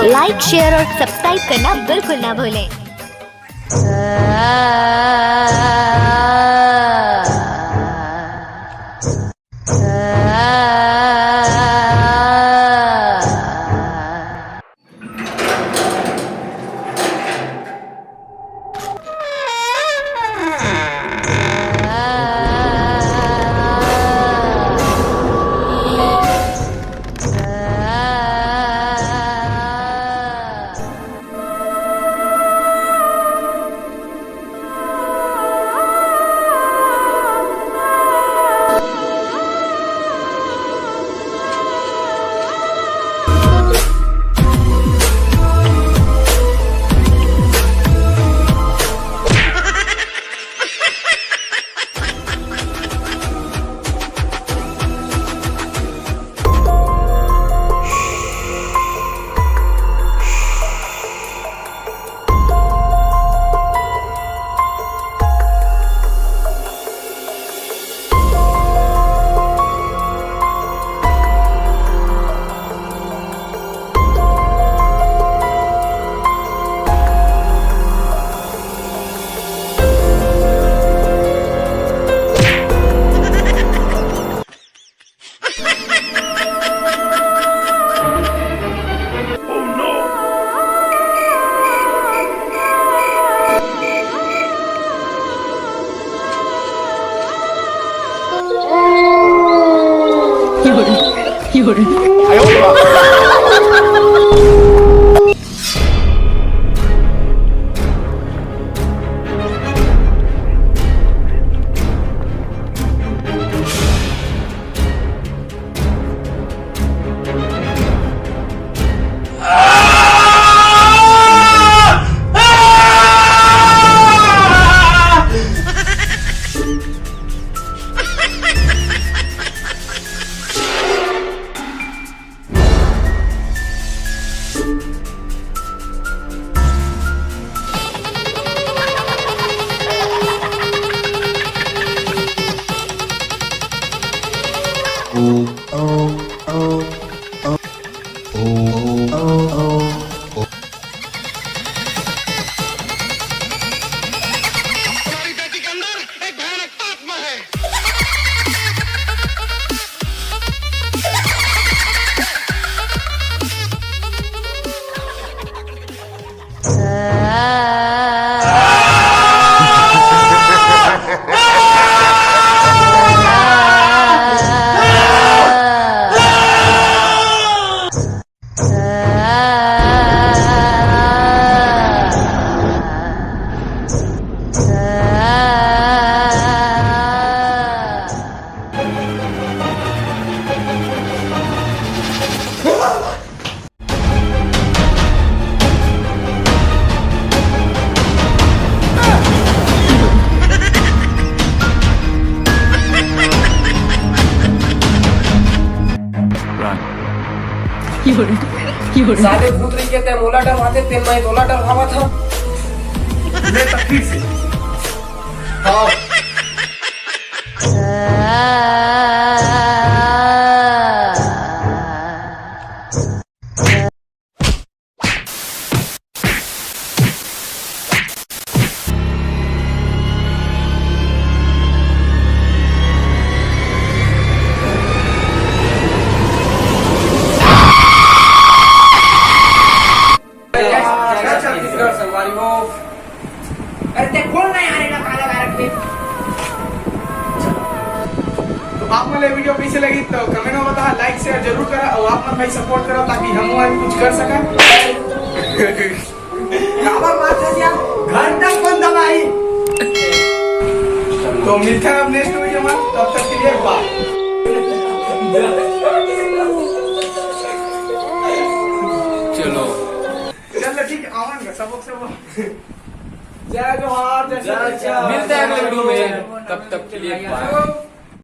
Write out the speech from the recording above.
Like share और subscribe करना बिल्कुल ना भूलें। साले भूत रही कहते हैं मोला डरवाते तेल मैं तोला डरवावा था मैं तकलीफ से हाँ आप मला वीडियो कैसे लगी तो कमेंट में बता, लाइक शेयर जरूर करा और आप मन भाई सपोर्ट करो ताकि हम कुछ कर सकें। घंटा बंद दबाई तो मिलते हैं अब नेक्स्ट वीडियो में, तब तक के लिए बाय। चलो ठीक है, आवन का सबक जय जोहार, जय मिलते हैं अगले वीडियो में, तब तक के लिए बाय।